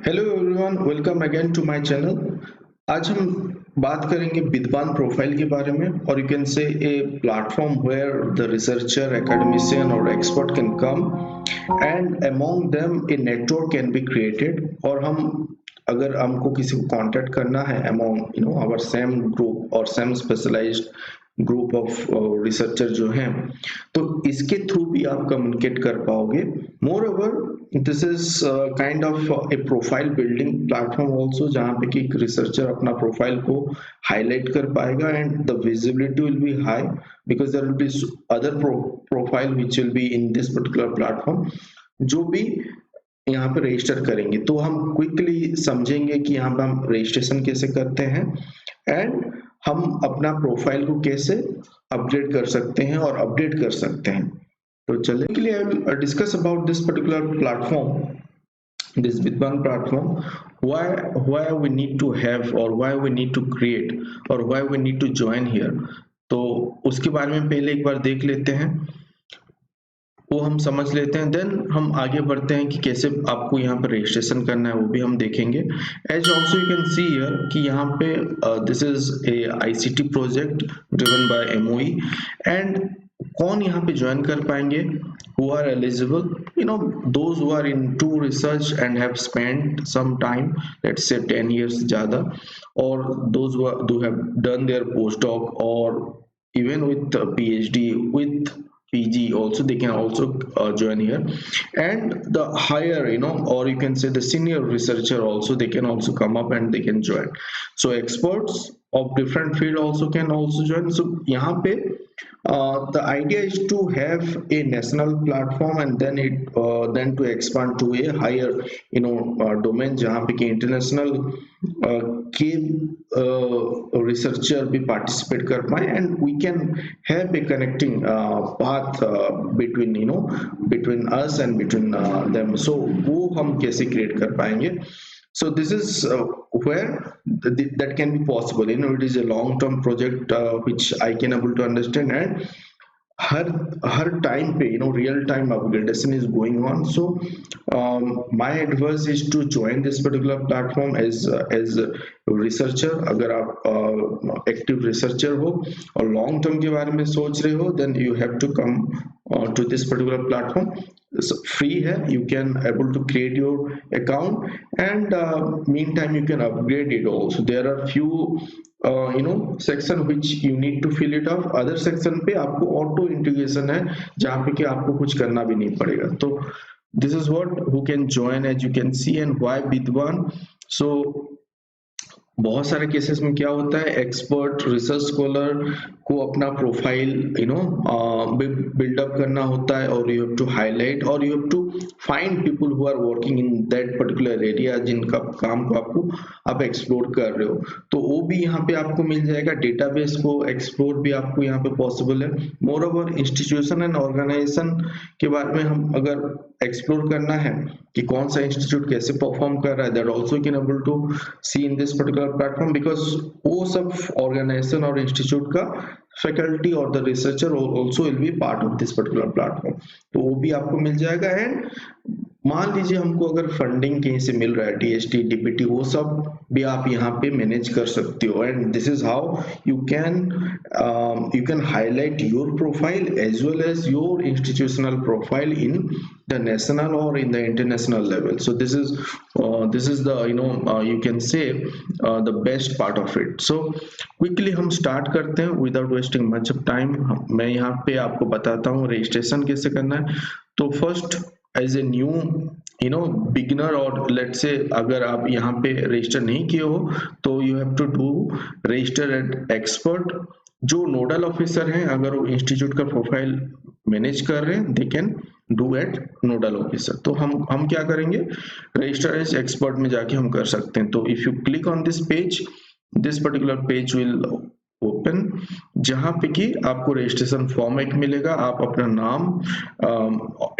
Hello everyone, welcome again to my channel. आज हम बात करेंगे विद्वान प्रोफाइल के बारे में, और you can say a platform where the researcher, academician और expert can come and among them a network can be created. और हम अगर हमको किसी को कांटेक्ट करना है अमॉन्ग आवर सेम ग्रुप और same specialized group of researcher जो हैं, तो इसके थ्रू भी आप कम्युनिकेट कर पाओगे। More over this is kind of A profile building platform also, जहाँ पे कि एक रिसर्चर अपना प्रोफाइल को हाईलाइट कर पाएगा and the visibility will be high because there will be other profile which will be in this particular platform जो भी यहाँ पे रजिस्टर करेंगे। तो हम क्विकली समझेंगे कि यहाँ पे हम रजिस्ट्रेशन कैसे करते हैं एंड हम अपना प्रोफाइल को कैसे अपग्रेड कर सकते हैं और अपडेट कर सकते हैं। तो चलिए के लिए I will discuss about this particular platform, this VIDWAN platform, why we need to have or why we need to create or why we need to join here। तो उसके बारे में पहले एक बार देख लेते हैं, वो हम समझ लेते हैं, देन हम आगे बढ़ते हैं कि कैसे आपको यहाँ पर रजिस्ट्रेशन करना है, वो भी हम देखेंगे। As also you can see here कि यहाँ पे this is a ICT project driven by MOE and कौन यहाँ पे ज्वाइन कर पाएंगे? who are eligible, those who are into research and have spent some time, let's say 10 years ज़्यादा, or those who have done their postdoc or even with PhD with PG also, they can also join here, and the higher or you can say the senior researcher also, they can also come up and they can join. So experts of different field also can also join. So यहाँ पे the idea is to have a national platform and then to expand to a higher domain जहाँ पे कि international के researcher भी participate कर पाए and we can have a connecting path between us and between them। so वो हम कैसे create कर पाएंगे? So this is where that can be possible. It is a long term project which I can able to understand, and her time पे real time upgradation is going on. So my advice is to join this particular platform as researcher। अगर आप active researcher हो और long term के बारे में सोच रहे हो, then you have to come to this particular platform। free है, you can able to create your account and meantime you can upgrade it also। there are few section which you need to fill it off। other section पे आपको auto integration है जहाँ पे कि आपको कुछ करना भी नहीं पड़ेगा। तो this is what who can join, as you can see, and why VIDWAN। so बहुत सारे केसेस में क्या होता है, एक्सपर्ट रिसर्च स्कॉलर को अपना प्रोफाइल बिल्डअप करना होता है और यू हैव टू हाईलाइट और you have to find people who are working in that particular area, जिनका काम को आपको आप एक्सप्लोर कर रहे हो। तो वो भी यहाँ पे आपको मिल जाएगा। डेटाबेस को एक्सप्लोर भी आपको यहाँ पे पॉसिबल है। Moreover institution and organisation के बारे में हम अगर एक्सप्लोर करना है कि कौन सा इंस्टीट्यूट कैसे परफॉर्म कर रहा है, that also can able to see in this particular platform because वो सब ऑर्गेनाइजेशन और इंस्टीट्यूट का फैकल्टी और the researcher also will be part of this particular platform. तो वो भी आपको मिल जाएगा। एंड मान लीजिए हमको अगर फंडिंग कहीं से मिल रहा है, DST DPT, वो सब भी आप यहाँ पे मैनेज कर सकते हो। And this is how you can highlight your profile as well as your institutional profile in the national or in the international level। so this is the you can say the best part of it। so quickly हम start करते हैं without wasting much of time। मैं यहाँ पे आपको बताता हूँ registration कैसे करना है। तो first as a new beginner, और लेट्स से अगर आप यहाँ पे रजिस्टर नहीं किए हो तो you have to do register at expert. जो नोडल ऑफिसर हैं, अगर वो इंस्टीट्यूट का प्रोफाइल मैनेज कर रहे हैं, they can do at nodal officer. तो हम क्या करेंगे, रजिस्टर एज एक्सपर्ट में जाके हम कर सकते हैं। तो if you click on this page, this particular page will open, जहां पे कि आपको रजिस्ट्रेशन फॉर्म एक मिलेगा। आप अपना नाम,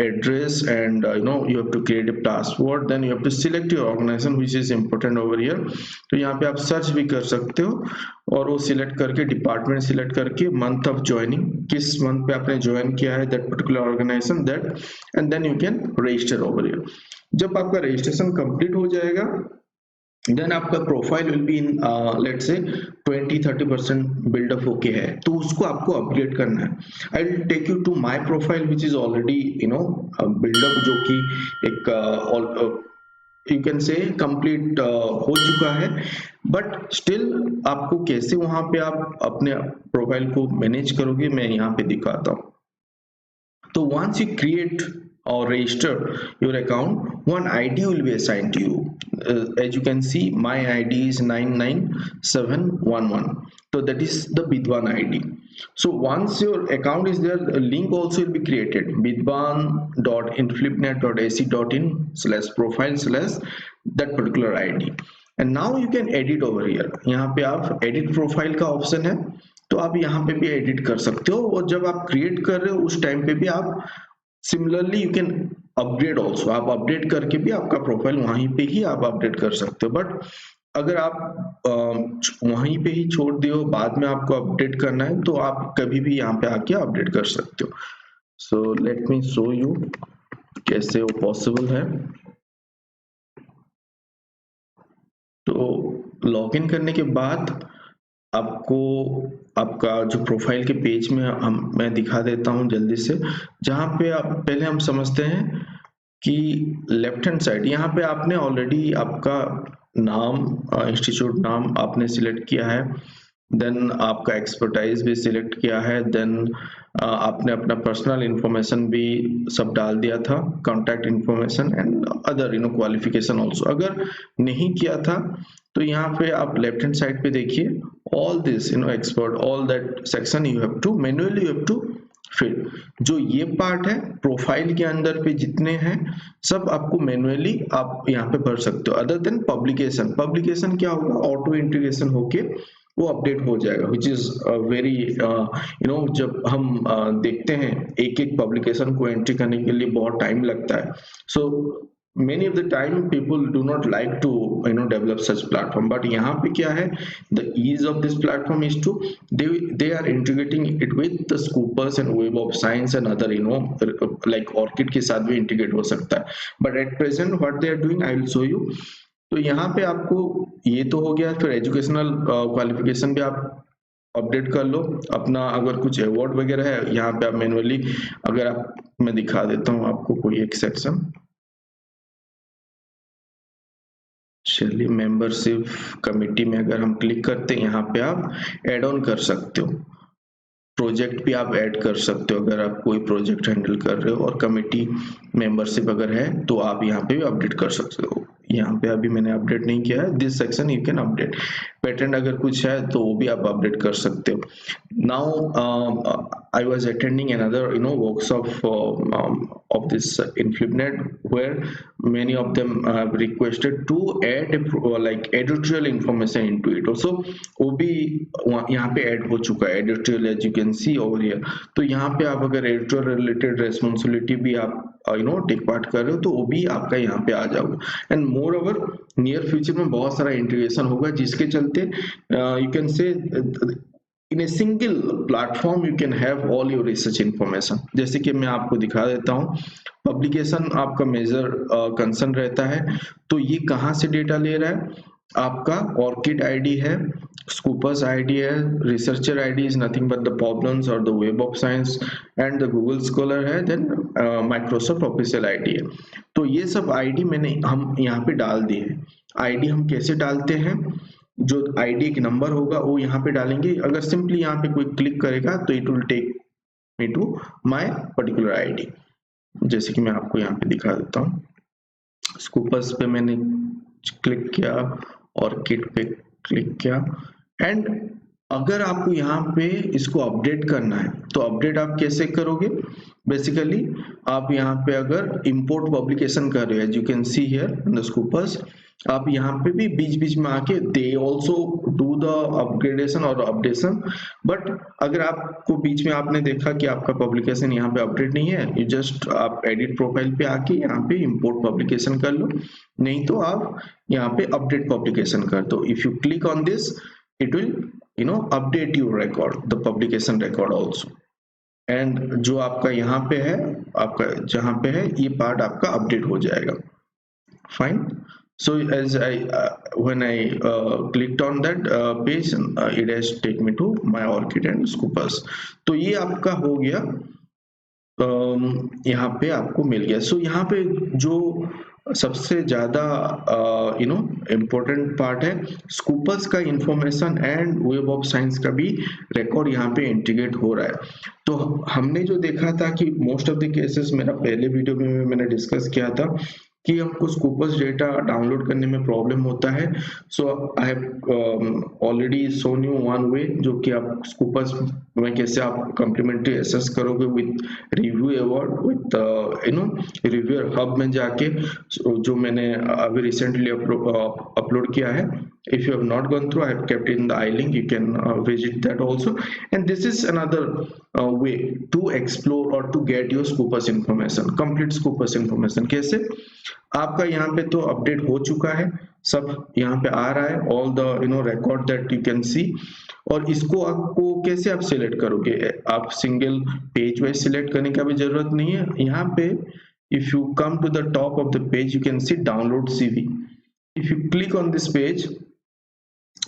address and you have to create a password, then you have to select your organization which is important over here। तो यहाँ पे आप सर्च भी कर सकते हो और वो सिलेक्ट करके डिपार्टमेंट सिलेक्ट करके मंथ ऑफ ज्वाइनिंग, किस मंथ पे आपने ज्वाइन किया है that particular organisation, that and then you can register over here. जब आपका रजिस्ट्रेशन कंप्लीट हो जाएगा, देन आपका profile will be in let's say 20-30% buildup होके है, तो उसको आपको अपग्रेड करना है। I will take you to my profile which is already build up, जो कि एक यू कैन से कंप्लीट हो चुका है। बट स्टिल आपको कैसे वहां पे आप अपने प्रोफाइल को मैनेज करोगे, मैं यहाँ पे दिखाता हूँ। So once you create or register your account, one ID will be assigned to you. As you can see, my ID is 99711. So that is the VIDWAN ID. So once your account is there, a link also will be created, vidwan.inflipnet.ac.in/profile/ that particular ID. And now you can edit over here. यहाँ पे आप edit profile का option है, तो आप यहाँ पे भी एडिट कर सकते हो, और जब आप क्रिएट कर रहे हो उस टाइम पे भी आप similarly you can upgrade also, आप अपडेट करके भी आपका प्रोफाइल वहीं पे ही आप अपडेट कर सकते हो। बट अगर आप वहीं पे ही छोड़ दियो, बाद में आपको अपडेट करना है, तो आप कभी भी यहाँ पे आके अपडेट कर सकते हो। So let me show you कैसे वो पॉसिबल है। तो लॉगिन करने के बाद आपको आपका जो प्रोफाइल के पेज में मैं दिखा देता हूं जल्दी से, जहां पे आप पहले हम समझते हैं कि लेफ्ट हैंड साइड यहाँ पे आपने ऑलरेडी आपका नाम, इंस्टीट्यूट नाम आपने सिलेक्ट किया है, देन आपका एक्सपर्टाइज भी सिलेक्ट किया है, देन आपने अपना पर्सनल इंफॉर्मेशन भी सब डाल दिया था, contact information and other qualification also. अगर नहीं किया था तो यहाँ पे आप लेफ्ट हैंड साइड पे देखिए, all this expert, all that section you have to manually you have to fill. जो ये पार्ट है प्रोफाइल के अंदर पे जितने हैं सब आपको मैन्युअली आप यहाँ पे भर सकते हो, अदर देन पब्लिकेशन। पब्लिकेशन क्या होगा, ऑटो इंटीग्रेशन होके वो अपडेट हो जाएगा, विच इज वेरी जब हम देखते हैं एक एक पब्लिकेशन को एंट्री करने के लिए बहुत टाइम लगता है। सो many of the time people do not like to develop such platform, but यहाँ पे क्या है, the ease of this platform is to they are integrating it with the Scopus and Web of Science and other like Orcid के साथ भी integrate हो सकता है। but at present what they are doing I will show you। तो यहाँ पे आपको ये तो हो गया, फिर एजुकेशनल क्वालिफिकेशन भी आप अपडेट कर लो अपना, अगर कुछ अवार्ड वगैरह है यहाँ पे आप मैनुअली, अगर आप मैं दिखा देता हूँ आपको कोई एक सेक्शन, चलिए मेंबरशिप कमिटी में अगर हम क्लिक करते हैं, यहाँ पे आप ऐड ऑन कर सकते हो, प्रोजेक्ट भी आप ऐड कर सकते हो अगर आप कोई प्रोजेक्ट हैंडल कर रहे हो, और कमिटी मेंबरशिप अगर है तो आप यहाँ पे भी अपडेट कर सकते हो। यहाँ पे अभी मैंने अपडेट नहीं किया है, this section you can update. Patent अगर कुछ है तो वो भी आप अपडेट कर सकते हो। Now I was attending another workshop of this InflipNet, where many of them have requested to add like editorial information into it also। वो भी यहाँ पे ऐड हो चुका है editorial, as you can see over here। तो यहाँ पे आप अगर editorial related responsibility भी आप टेक पार्ट कर रहे हो तो वो भी आपका यहाँ पे आ जाओगे। And more over near future में बहुत सारा इंटीग्रेशन होगा, जिसके चलते यू कैन से इन a single platform you can have all your research information. जैसे कि मैं आपको दिखा देता हूँ, पब्लिकेशन आपका मेजर कंसर्न रहता है, तो ये कहाँ से डेटा ले रहा है, आपका ऑर्किड आईडी है, स्कूपस आईडी है, researcher ID is nothing but the problems और the web of science and the Google scholar है, देन माइक्रोसॉफ्ट ऑफिशियल आईडी है। तो ये सब आईडी हम यहाँ पे डाल दिए। आईडी हम कैसे डालते हैं, जो आईडी एक नंबर होगा वो यहाँ पे डालेंगे, अगर सिंपली यहाँ पे कोई क्लिक करेगा तो it will take me to my particular ID. जैसे कि मैं आपको यहाँ पे दिखा देता हूँ, स्कूपस पे मैंने क्लिक किया और किट पे क्लिक किया, एंड अगर आपको यहाँ पे इसको अपडेट करना है तो अपडेट आप कैसे करोगे, बेसिकली आप यहाँ पे अगर इंपोर्ट पब्लिकेशन कर रहे हो, as you can see here in the Scopus, आप यहाँ पे भी बीच बीच में आके they also do the upgradation और अपडेशन। बट अगर आपको बीच में आपने देखा कि आपका पब्लिकेशन यहाँ पे अपडेट नहीं है, यू जस्ट आप एडिट प्रोफाइल पे आके यहाँ पे इंपोर्ट पब्लिकेशन कर लो, नहीं तो आप यहाँ पे अपडेट पब्लिकेशन कर दो। If you click on this it will update your record, the publication record also, and जो आपका यहाँ पे है, आपका जहाँ पे है ये पार्ट आपका अपडेट हो जाएगा। fine. So as I when I clicked on that page, it has take me to my Orchid and Scopus. तो ये आपका हो गया, यहाँ पे आपको मिल गया। सो यहाँ पे जो सबसे ज्यादा इम्पोर्टेंट पार्ट है, स्कूपस का information and web of science का भी रिकॉर्ड यहाँ पे इंटीग्रेट हो रहा है। तो हमने जो देखा था कि मोस्ट ऑफ द केसेस, मेरा पहले वीडियो में मैंने डिस्कस किया था कि हमको स्कूपस डेटा डाउनलोड करने में प्रॉब्लम होता है। So I have already shown you one way, जो कि आप स्कूपस में कैसे आप कम्प्लीमेंट्री एसेस करोगे with review award, with reviewer hub में जाके, जो मैंने अभी रिसेंटली अपलोड किया है। If you have not gone through, I have kept in the I link, you can visit that also. And this is another way to explore or to get your Scopus information, complete Scopus information। कैसे? आपका यहाँ पे तो update हो चुका है, सब यहाँ पे आ रहा है, all the record that you can see। और इसको आपको कैसे आप सिलेक्ट करोगे? आप सिंगल पेज वाइज सिलेक्ट करने का भी जरूरत नहीं है। यहाँ पे if you come to the top of the page, you can see download CV। if you click on this page,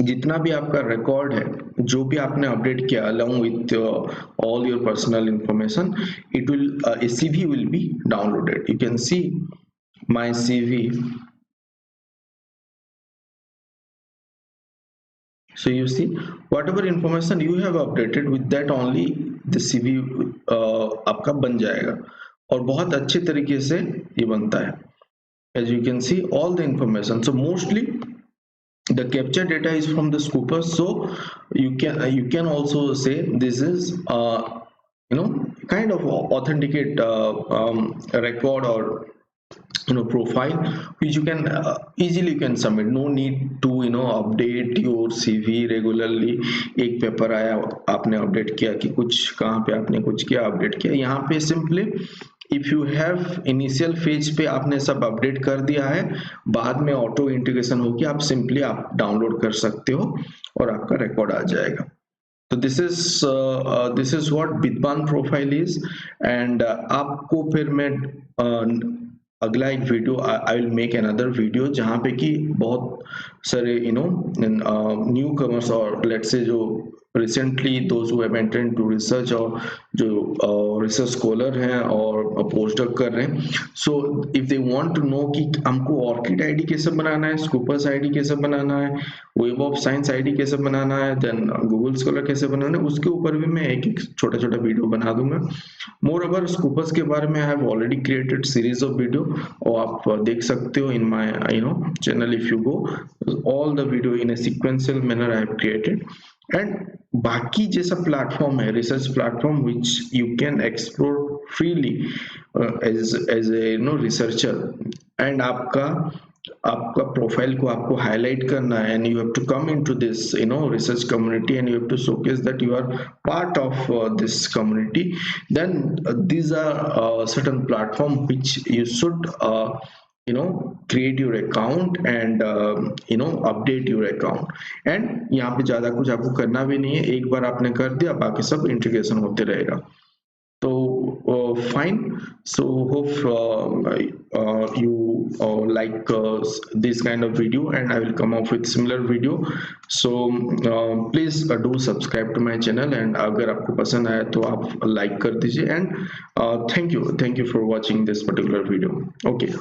जितना भी आपका रिकॉर्ड है, जो भी आपने अपडेट किया along with all your personal information, it will a CV will be downloaded। You can see my CV। So you see whatever information you have updated, with that only the CV आपका बन जाएगा, और बहुत अच्छे तरीके से ये बनता है। As you can see all the information, so mostly the capture data is from the Scopus। So you can also say this is kind of authenticate record or profile, which you can easily you can submit। No need to update your CV regularly। एक paper आया, आपने update किया कि कुछ कहाँ पे आपने कुछ किया, अपडेट किया। यहाँ पे simply if you have initial phase पे आपने सब अपडेट कर दिया है, बाद में ऑटो इंटीग्रेशन होगी, आप सिंपली आप डाउनलोड कर सकते हो और आपका रिकॉर्ड आ जाएगा। तो दिस इज व्हाट विद्वान प्रोफाइल इज। एंड आपको फिर मैं अगला एक video, I will make another video, जहाँ पे कि बहुत सारे न्यू कमर्स और लेट्स से जो recently those who have entered into research, और जो रिसर्च स्कॉलर हैं और पोस्टडॉक कर रहे हैं, so if they want to know कि हमको ऑर्किड आईडी कैसे बनाना है, स्कूपस आईडी कैसे बनाना है, वेब ऑफ साइंस आईडी कैसे बनाना है, देन गूगल स्कॉलर कैसे बनाना है, उसके ऊपर भी मैं एक एक छोटा छोटा वीडियो बना दूंगा। मोर ओवर स्कूपस के बारे में I have already created series of video, और आप देख सकते हो in my channel. If you go all the video in a sequential manner I have created. And बाकी जैसा प्लेटफॉर्म है, research platform, which you can explore freely as a researcher. And आपका profile को आपको हाईलाइट करना है, and you have to come into this research community, and you have to showcase that you are part of this community. Then these are certain platform which you should create your account and update your account। and यहाँ पे ज्यादा कुछ आपको करना भी नहीं है, एक बार आपने कर दिया, बाकी सब इंटीग्रेशन होते रहेगा। So fine, so hope you like this kind of video, and I will come up with similar video। So please do subscribe to my channel, and अगर आपको पसंद आया तो आप like कर दीजिए। and thank you for watching this particular video। okay।